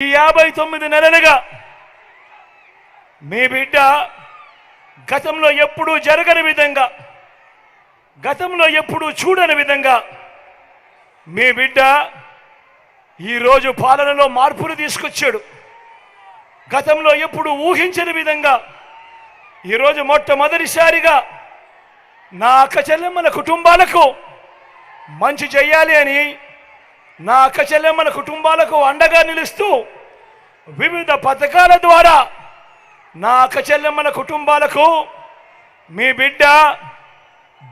ఈ 59 నెలలుగా మీ బిడ్డ గతంలో ఎప్పుడూ జరగని విధంగా, గతంలో ఎప్పుడూ చూడని విధంగా మీ బిడ్డ ఈరోజు పాలనలో మార్పులు తీసుకొచ్చాడు. గతంలో ఎప్పుడు ఊహించని విధంగా ఈరోజు మొట్టమొదటిసారిగా నా అక్క చెల్లెమ్మల కుటుంబాలకు మంచి చేయాలి అని, నా అక్క చెల్లెమ్మల కుటుంబాలకు అండగా నిలుస్తూ వివిధ పథకాల ద్వారా నా అక్క చెల్లెమ్మల కుటుంబాలకు మీ బిడ్డ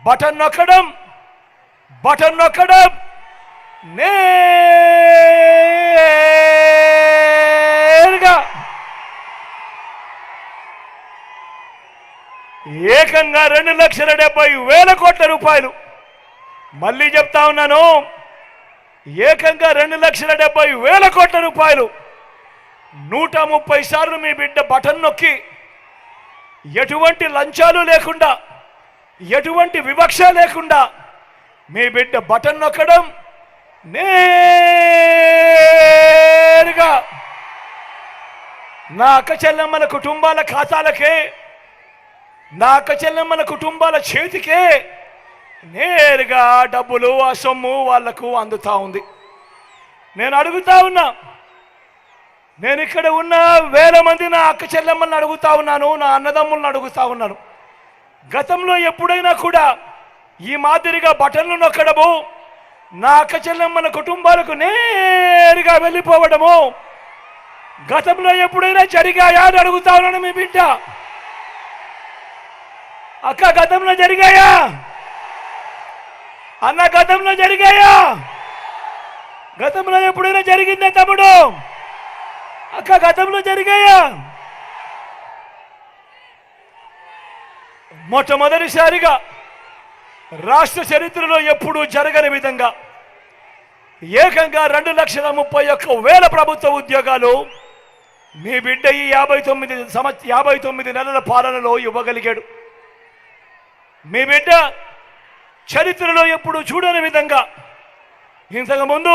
బటన్ నొక్కడం నేరుగా ఏకంగా 2,70,000 కోట్ల రూపాయలు, మళ్ళీ చెప్తా ఉన్నాను, ఏకంగా 2,70,000 కోట్ల రూపాయలు 130 సార్లు మీ బిడ్డ బటన్ నొక్కి ఎటువంటి లంచాలు లేకుండా, ఎటువంటి వివక్ష లేకుండా మీ బిడ్డ బటన్ నొక్కడం నేరుగా నా అక్క చెల్లెమ్మల కుటుంబాల ఖాతాలకే, నా అక్క చెల్లెమ్మల కుటుంబాల చేతికే నేరుగా డబ్బులు, ఆ సొమ్ము వాళ్లకు అందుతా ఉంది. నేను అడుగుతా ఉన్నా, నేను ఇక్కడ ఉన్న వేల మంది నా అక్క చెల్లెమ్మల్ని అడుగుతా ఉన్నాను, నా అన్నదమ్ములను అడుగుతా ఉన్నాను, గతంలో ఎప్పుడైనా కూడా ఈ మాదిరిగా బటన్లు నొక్కడము, నా అక్క చెల్లెమ్మల కుటుంబాలకు నేరుగా వెళ్ళిపోవడము గతంలో ఎప్పుడైనా జరిగాయా అని అడుగుతా ఉన్నాను. మీ బిడ్డ అక్క గతంలో జరిగాయా? అన్న గతంలో జరిగాయా? గతంలో ఎప్పుడైనా జరిగిందా తమ్ముడు? అక్క గతంలో జరిగాయా? మొట్టమొదటిసారిగా రాష్ట్ర చరిత్రలో ఎప్పుడూ జరగని విధంగా ఏకంగా 2,31,000 ప్రభుత్వ ఉద్యోగాలు మీ బిడ్డ ఈ 59 నెలల పాలనలో ఇవ్వగలిగాడు. మీ బిడ్డ చరిత్రలో ఎప్పుడు చూడని విధంగా, ఇంతకుముందు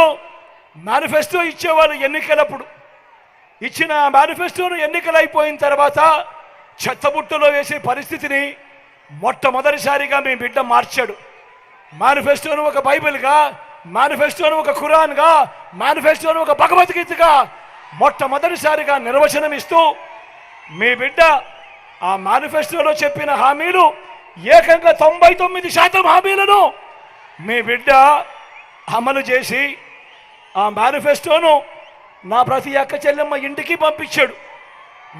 మేనిఫెస్టో ఇచ్చేవాళ్ళు ఎన్నికలప్పుడు, ఇచ్చిన మేనిఫెస్టోను ఎన్నికలు అయిపోయిన తర్వాత చెత్తబుట్టలో వేసే పరిస్థితిని మొట్టమొదటిసారిగా మీ బిడ్డ మార్చాడు. మేనిఫెస్టోను ఒక బైబిల్గా, మేనిఫెస్టోను ఒక ఖురాన్గా, మేనిఫెస్టోను ఒక భగవద్గీతగా మొట్టమొదటిసారిగా నిర్వచనం ఇస్తూ మీ బిడ్డ ఆ మేనిఫెస్టోలో చెప్పిన హామీలు ఏకంగా 99% హామీలను మీ బిడ్డ అమలు చేసి ఆ మేనిఫెస్టోను నా ప్రతి అక్క చెల్లెమ్మ ఇంటికి పంపించాడు.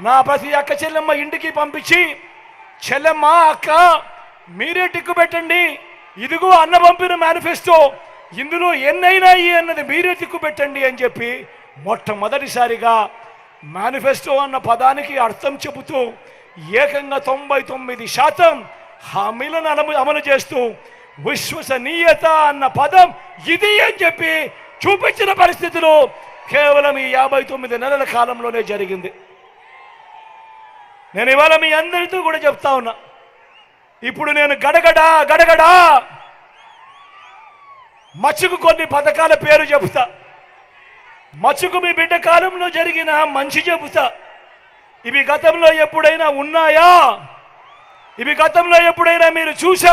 నా ప్రతి అక్క చెల్లెమ్మ ఇంటికి పంపించి, చెల్లెమ్మ అక్క మీరే టిక్కు పెట్టండి, ఇదిగో అన్న పంపిన మేనిఫెస్టో, ఇందులో ఎన్నైనాయి అన్నది మీరే టిక్కు పెట్టండి అని చెప్పి మొట్టమొదటిసారిగా మేనిఫెస్టో అన్న పదానికి అర్థం చెబుతూ ఏకంగా 99% హామీలను అమలు చేస్తూ విశ్వసనీయత అన్న పదం ఇది అని చెప్పి చూపించిన పరిస్థితులు కేవలం ఈ 59 నెలల కాలంలోనే జరిగింది. నేను ఇవాళ మీ అందరితో కూడా చెప్తా ఉన్నా, ఇప్పుడు నేను గడగడా మచ్చుకు కొన్ని పథకాల పేరు చెబుతా, మచ్చుకు మీ బిడ్డ కాలంలో జరిగిన మంచి చెబుతా. ఇవి గతంలో ఎప్పుడైనా ఉన్నాయా? ఇవి గతంలో ఎప్పుడైనా మీరు చూశారా?